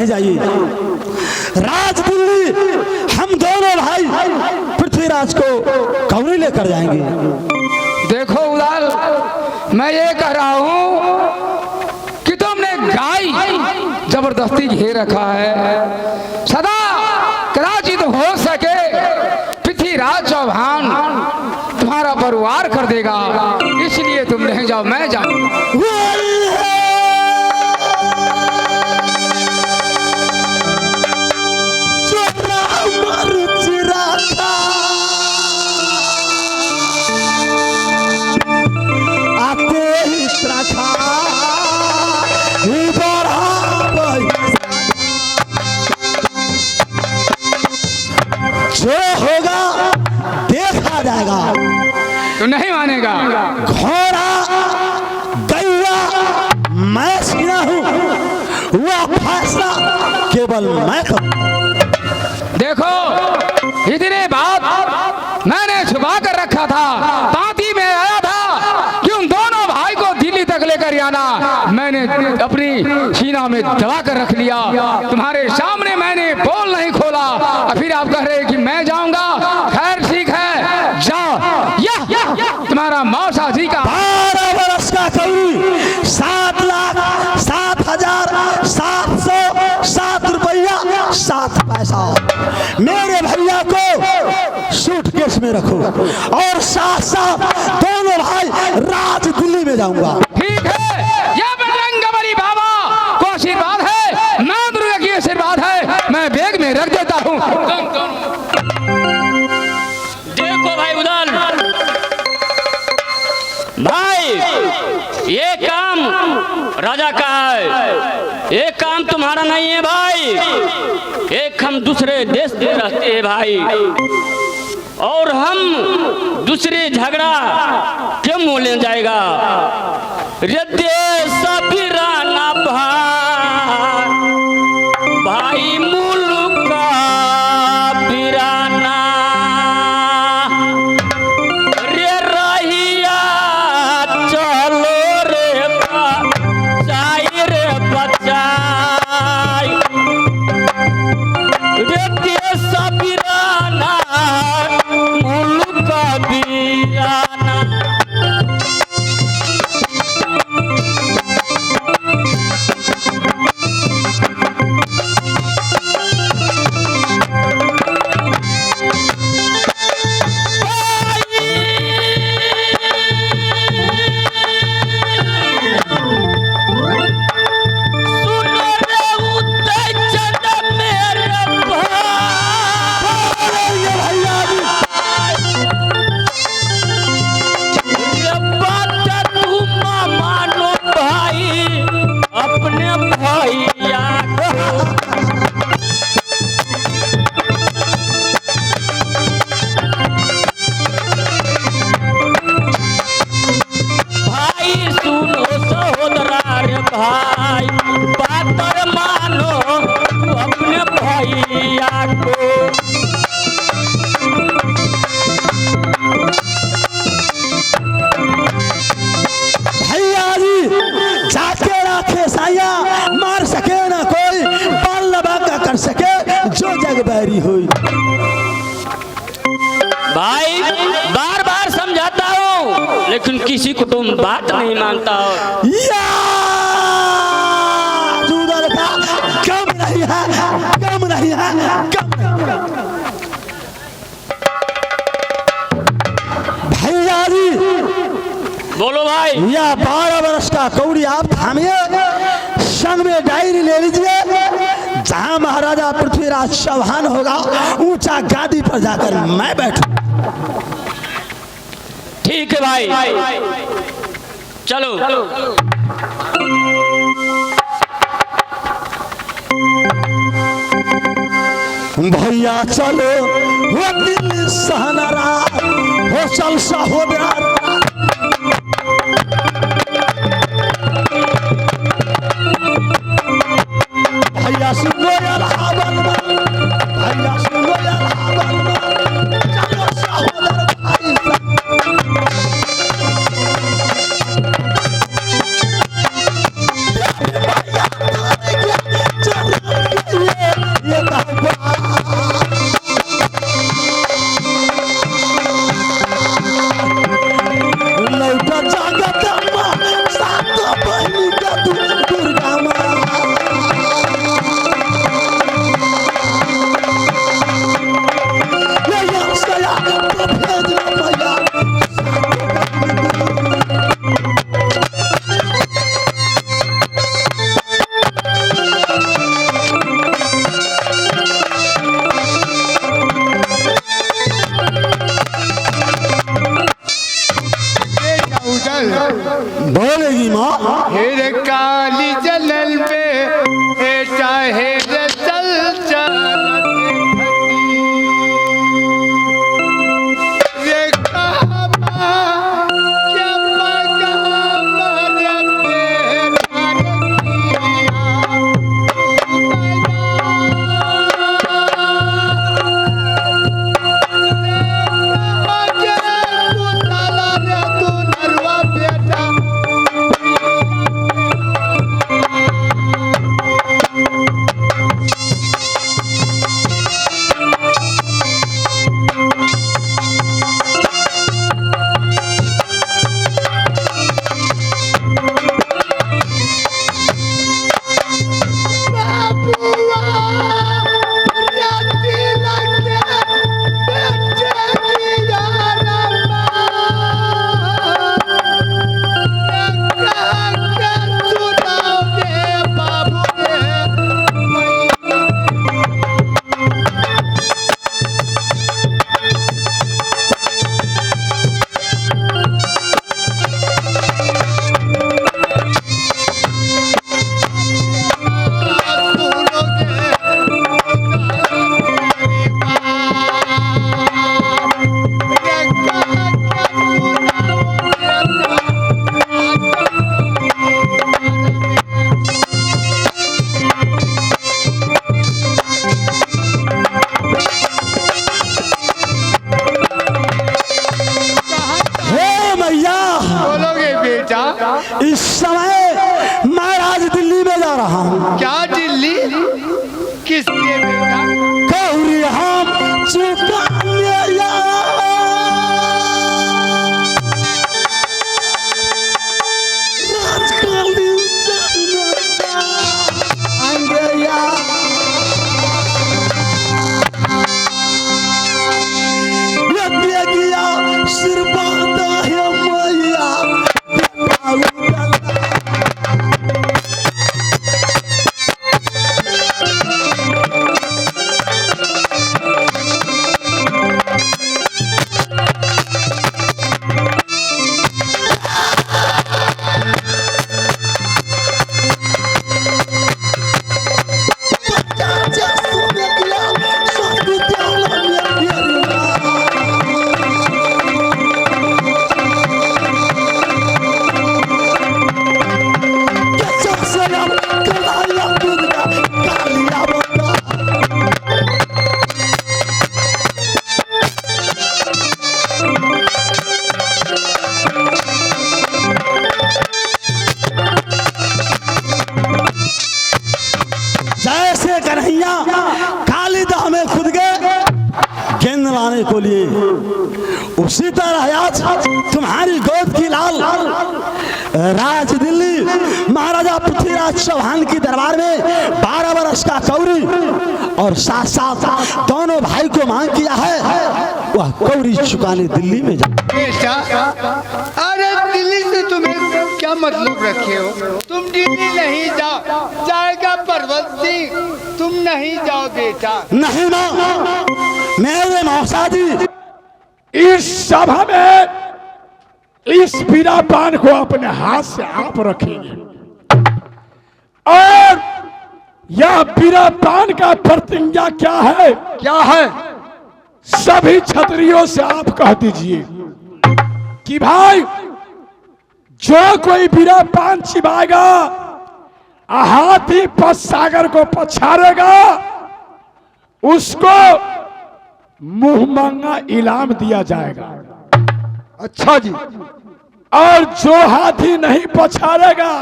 नहीं जाइए। राज दिल्ली हम दोनों भाई पृथ्वीराज को कौड़ी लेकर जाएंगे। देखो उदाल, मैं ये कह रहा हूं कि तुमने गाय जबरदस्ती घेर रखा है। सदा कदाचित हो सके पृथ्वीराज चौहान तुम्हारा परिवार कर देगा, इसलिए तुम नहीं जाओ, मैं जाऊं। जो होगा देखा जाएगा। तो नहीं मानेगा। घोड़ा गैया मैं सीना हूँ, वह फैसला केवल मैं करूँ। देखो इतने बात मैंने छुपा कर रखा था, पाती में आया था कि उन दोनों भाई को दिल्ली तक लेकर आना, मैंने अपनी सीना में दबा कर रख लिया। तुम्हारे सामने मैंने पोल नहीं खोला, फिर आप कह रहे कि मैं जाऊंगा। खैर ठीक है, जाओ। यह तुम्हारा मौसा जी का 12 वर्ष का कौड़ी 7,07,707 रुपया 7 पैसा मेरे भैया को सूटकेस में रखो और साथ साथ दोनों भाई राज दिल्ली में जाऊंगा। ठीक है, यह बजरंगबली बाबा को आशीर्वाद है, मां दुर्गा की आशीर्वाद है, मैं बैग में रख देता हूँ। देखो भाई उदाल भाई, ये काम राजा का है, ये काम तुम्हारा नहीं है भाई। एक हम दूसरे देश में रहते हैं भाई, और हम दूसरे झगड़ा क्यों मोले जाएगा। रे देश बिराना भाई मुल्क का बिराना, रे रहिया चलो रे बचाई रे बचाई, रे देश बिराना मुल्क का बिराना। भाई बात मानो अपने भैया को। भैया जी जाके राखे साया, मार सके ना कोई, बाल लबा का कर सके जो जग बैरी हुई। भाई बार बार समझाता हूँ, लेकिन किसी को तुम बात नहीं मानता हो। कम नहीं है, कम नहीं है, कम भैया जी। बोलो भाई। यह 12 वर्ष का कौड़ी आप थामिए, संग में डायरी ले लीजिए। जहां महाराजा पृथ्वीराज चौहान होगा, ऊंचा गादी पर जाकर मैं बैठूं। ठीक है भाई, चलो। भैया चलो वो दिल सहनरा हो चल सहोदरा। भैया सुनो यार हावल में, भैया सुनो यार हावल में, चलो सहोदर भाई भैया चलो। भेजना भैया। बोलेगी माँ। हेर काली जलल पे चाहे चल चल रे कामा क्या पगा मरते इस समय मैं आज दिल्ली में जा रहा हूँ। क्या दिल्ली? किस लिए बेटा? गौरी हम चुकाने को लिए उसी तरह आज तुम्हारी गोद की लाल राज दिल्ली महाराजा पृथ्वीराज चौहान की दरबार में 12 वर्ष का कौरी और साथ साथ दोनों भाई को मांग किया है, वह कौरी चुकाने दिल्ली में जा। अरे दिल्ली से तुम्हें क्या मतलब रखे हो? तुम दिल्ली नहीं जाओ, जाएगा पर्वत सिंह, तुम नहीं जाओ बेटा। नहीं माँ, मेरे मौसा जी इस सभा में इस बीरापान को अपने हाथ से आप रखेंगे और यह बीरापान का प्रतिज्ञा क्या है? क्या है? सभी क्षत्रियों से आप कह दीजिए कि भाई जो कोई बीरापान चिबाएगा, हाथी पर सागर को पछाड़ेगा, उसको मुंह मांगा इनाम दिया जाएगा। अच्छा जी। और जो हाथी नहीं पछाड़ेगा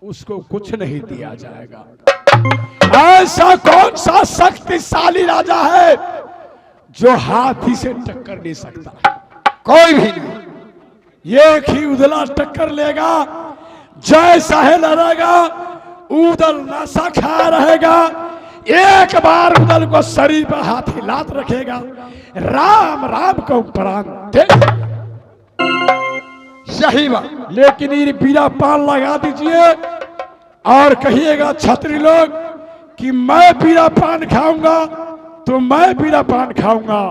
उसको कुछ नहीं दिया जाएगा। ऐसा कौन सा शक्तिशाली राजा है जो हाथी से टक्कर नहीं सकता? कोई भी नहीं। एक ही उदला टक्कर लेगा, जैसा है लड़ेगा, उदल नशा खा रहेगा, एक बार उदल को शरीर पर हाथी लात रखेगा, राम राम को प्राण दे। सही बात। लेकिन ये बीरा पान लगा दीजिए और कहिएगा छतरी लोग कि मैं बीरा पान खाऊंगा तो मैं बीरा पान खाऊंगा,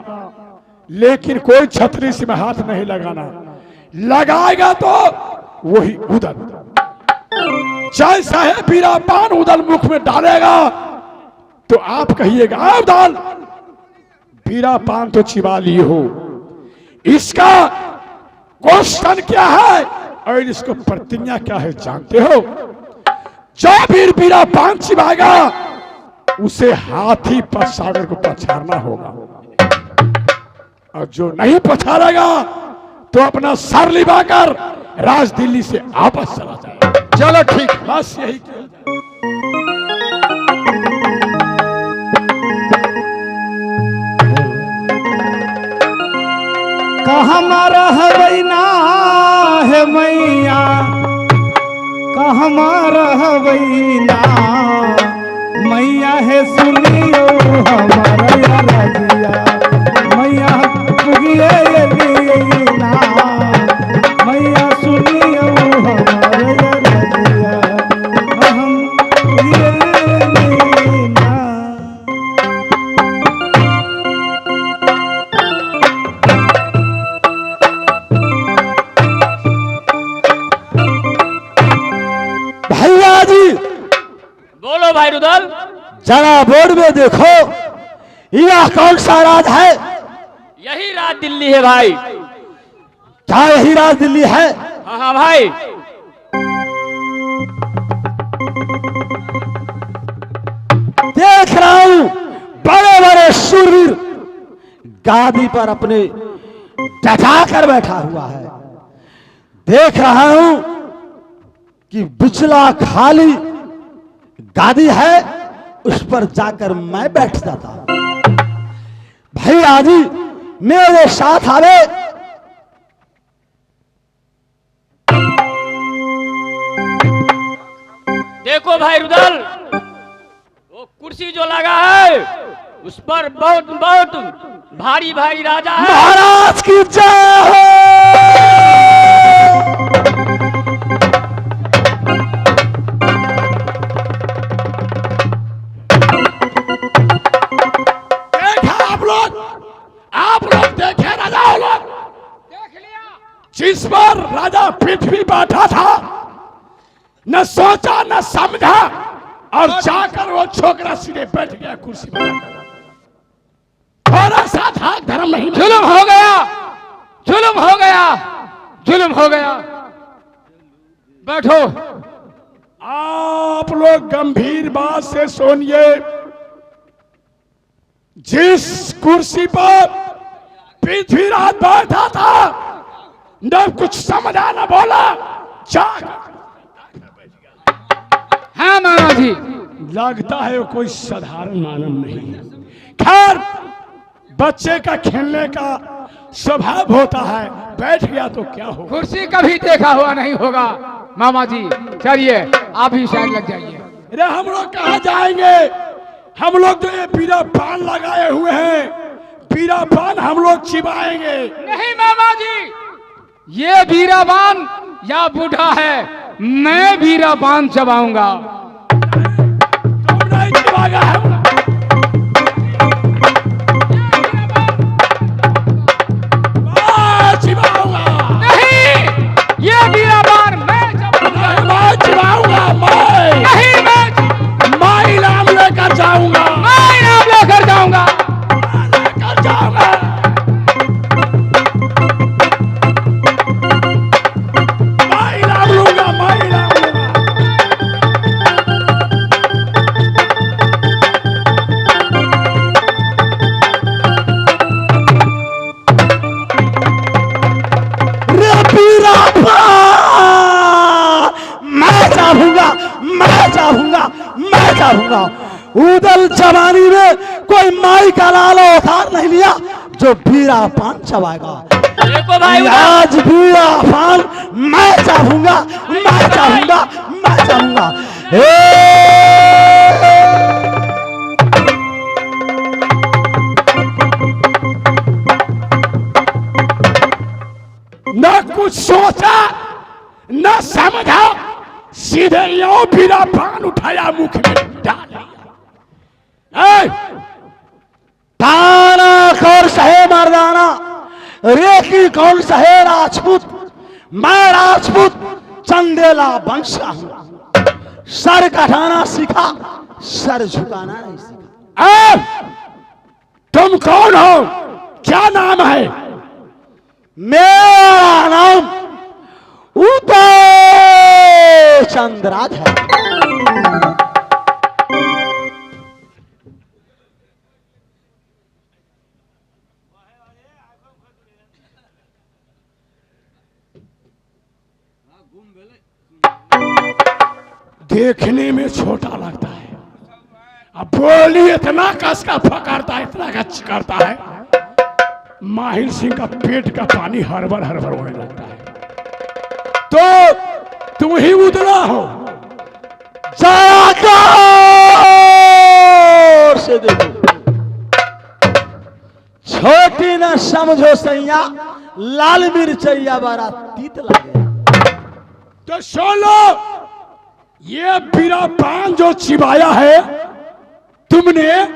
लेकिन कोई छतरी से में हाथ नहीं लगाना, लगाएगा तो वही उदल, जैसा है बीरा पान उदल मुख में डालेगा तो आप कहिएगा आप दाल बीरा पान तो चिबा लिए हो। इसका क्वेश्चन क्या है और इसको प्रतिज्ञा क्या है जानते हो? जो भी बीरा पान चिबाएगा उसे हाथी पर सागर को पछाड़ना होगा, और जो नहीं पछाड़ेगा तो अपना सर लिबाकर राज दिल्ली से वापस चला जाएगा। चलो ठीक, बस यही किया जाए। कहमा रहबैना है मैया, कहमा रहबैना मैया है सुनियो हमारा रजिया, मैया पुगिए ना मैया सुनियो हमारा रजिया, हम पुगिए ना। भैया जी बोलो भाई रुदल। जरा बोर्ड में देखो, यह कौन सा राज है? यही राज दिल्ली है भाई। क्या यही राज दिल्ली है? हाँ हाँ भाई। देख रहा हूं बड़े बड़े शूरवीर गादी पर अपने डटा कर बैठा हुआ है। देख रहा हूं कि बिचला खाली गादी है, उस पर जाकर मैं बैठ जाता हूं। भाई आजी मेरे साथ आवे। देखो भाई रुदल, वो कुर्सी जो लगा है उस पर बहुत बहुत भारी भारी राजा है। महाराज की जय हो। आप लोग देखे राजा लोग देख लिया, जिस पर राजा पृथ्वी बैठा था न सोचा न समझा और जाकर वो छोकरा सीधे बैठ गया कुर्सी पर। थोड़ा सा धाक धर्म नहीं, जुल्म हो गया, जुल्म हो गया, जुल्म हो गया। बैठो। आप लोग गंभीर बात से सुनिए। जिस कुर्सी पर पृथ्वीराज बैठा था न कुछ समझा न बोला, हाँ मामा जी, लगता है वो कोई साधारण मानव नहीं है। खैर बच्चे का खेलने का स्वभाव होता है, बैठ गया तो क्या हो। कुर्सी कभी देखा हुआ नहीं होगा मामा जी। चलिए आप ही साइड लग जाइए। अरे हम लोग कहाँ जाएंगे? हम लोग जो ये पीरा पान लगाए हुए हैं, पीरा पान हम लोग चिबाएंगे। नहीं मामा जी, ये बीराबान या बूढ़ा है, मैं बीराबान चबाऊंगा। तुम नहीं चिबाएगा, मैं चिबाऊंगा। नहीं, ये बीराबान मैं चबाऊंगा। मैं चिबाऊंगा, नहीं, मैं इनाम लेकर जाऊंगा, मैं इनाम लेकर जाऊंगा। लेकर जाऊंगा। मैं इनाम लूंगा, मैं इनाम लूंगा। रे पीरा मैं चाहूंगा, मैं चाहूंगा, मैं चाहूंगा। उदल जवानी में कोई माई का लाल अवतार नहीं लिया जो बीरा पान चबाएगा। देखो भाई रुदल, आज बीरा पान मैं चाहूंगा, मैं चाहूंगा, मैं चाहूंगा। न कुछ सोचा न समझा, सीधे यो बीरा पान उठाया मुख में डाल लिया। ताना कौन सहे मर्दाना, रेखी कौन सहे राजपूत, मैं राजपूत चंदेला वंश का हूं। सर कटाना सीखा, सर झुकाना नहीं सीखा। तुम कौन हो, क्या नाम है? मेरा नाम उदय चंद्राज है। देखने में छोटा लगता है, अब बोली इतना कस का फकारता है, इतना गच करता है, माहिर सिंह का पेट का पानी हरबर हरबर होने लगता है। तो तुम ही उदला हो? जरा से देखो, छोटी न समझो सैया, लाल मिर्चैया बड़ा तीत लगे। तो सुन लो, ये बीरा पान जो चिबाया है तुमने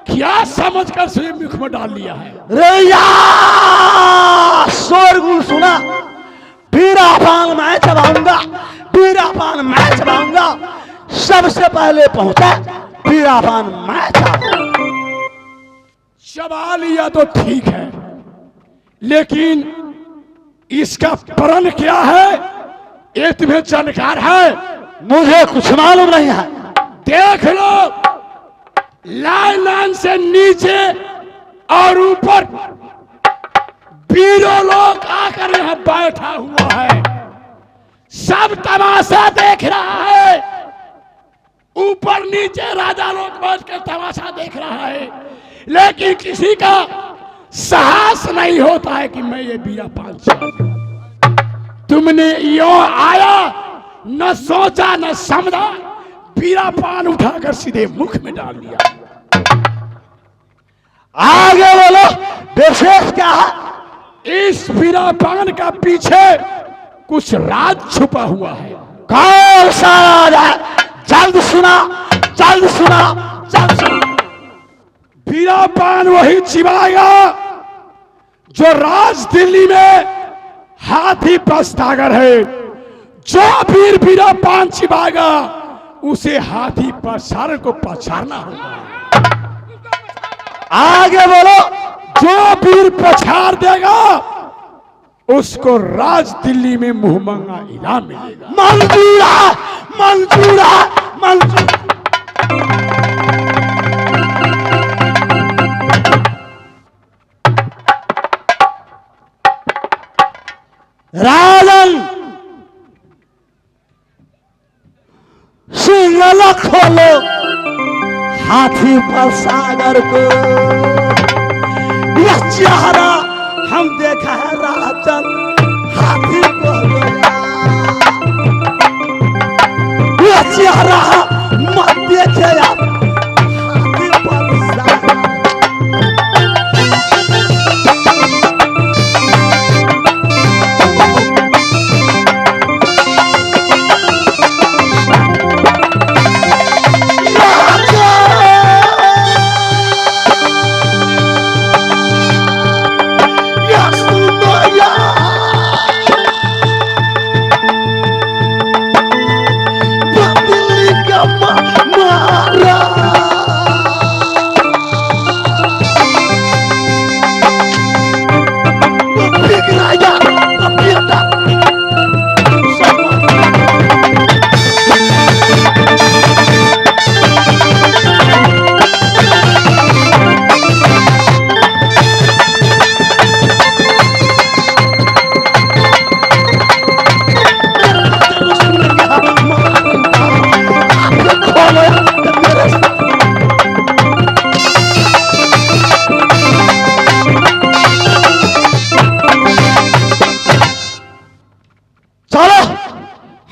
क्या समझकर से मुख में डाल लिया है? रैया शोरगुल सुना, बीरा पान मैं चबाऊंगा, बीरा पान मैं चबाऊंगा। सबसे पहले पहुंचा बीरा पान मैं चबा लिया तो ठीक है, लेकिन इसका प्रण क्या है ये तुम्हें जानकार है? मुझे कुछ मालूम नहीं है। देख लो, लाइन लाइन से नीचे और ऊपर बीरो लोग आकर यहां बैठा हुआ है, सब तमाशा देख रहा है। ऊपर नीचे राजा लोग बैठकर तमाशा देख रहा है, लेकिन किसी का साहस नहीं होता है कि मैं ये बीरा पान चलाऊं। तुमने यो आया, न सोचा न समझा, बीरा पान उठाकर सीधे मुख में डाल दिया। आगे बोलो, विशेष क्या है? इस बीरा पान का पीछे कुछ राज छुपा हुआ है। कौन सा राज है? जल्द सुना, जल्द सुना, जल्द सुना। बीरा पान वही चिबाएगा जो राज दिल्ली में हाथी पस्तागर है। जो वीर बीरा पान चिबाएगा उसे हाथी पर सर को पछाड़ना होगा। आगे बोलो, जो वीर पछाड़ देगा उसको राज दिल्ली में मुहमंगा इनाम मिलेगा। मंजूर है, मंजूर है, मंजूर। राजन सिंगला खोलो हाथी पर सागर को, यह चेहरा हम देखा है राजन हाथी को। यह चेहरा मत देखे आप, हाथी पर सागर।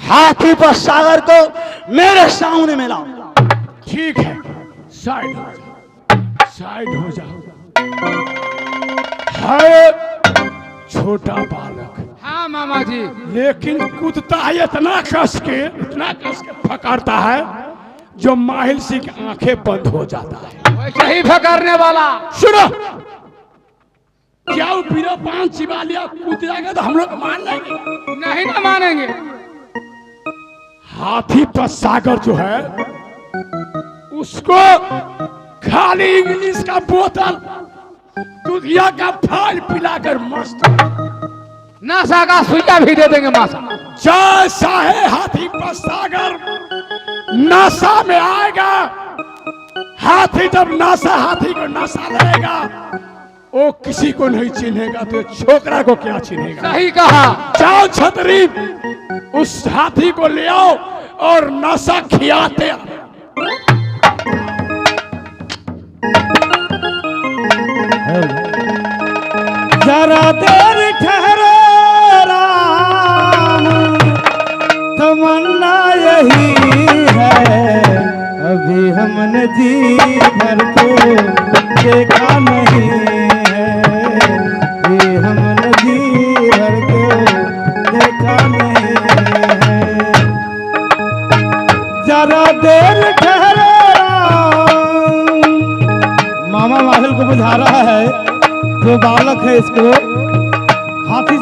हाथी पर सागर को मेरे सामने में लाओ। ठीक है, साइड हो जाओ, साइड हो जाओ। है छोटा बालक, हाँ हाँ मामा जी। लेकिन कूदता है इतना कस के पकड़ता है जो माहिल सिंह की आंखें बंद हो जाता है। वैसे ही फकरने वाला। सुनो, क्या वो बिना पान चिबा लिया कूद जाएगा तो हम लोग मान लेंगे? नहीं ना मानेंगे। हाथी पर सागर जो है उसको खाली इंग्लिश का बोतल दुधिया का फाल पिलाकर मस्त नशा का सुइया भी दे देंगे मासा। जैसा है हाथी पर सागर नशा में आएगा। हाथी जब हाथी को नशा लगेगा वो किसी को नहीं चिन्हेगा तो छोकरा को क्या चिन्हेगा? सही कहा। जाओ छतरी उस हाथी को ले आओ और नशा खियाते आओ। जरा देर ठहरो राम, तमन्ना यही है, अभी हमने जी भर को देखा नहीं है, अभी हमने जी भर को देखा नहीं है। जरा देर ठहरो राम, मामा माहिल को बुझा रहा है जो बालक है इसको हाथी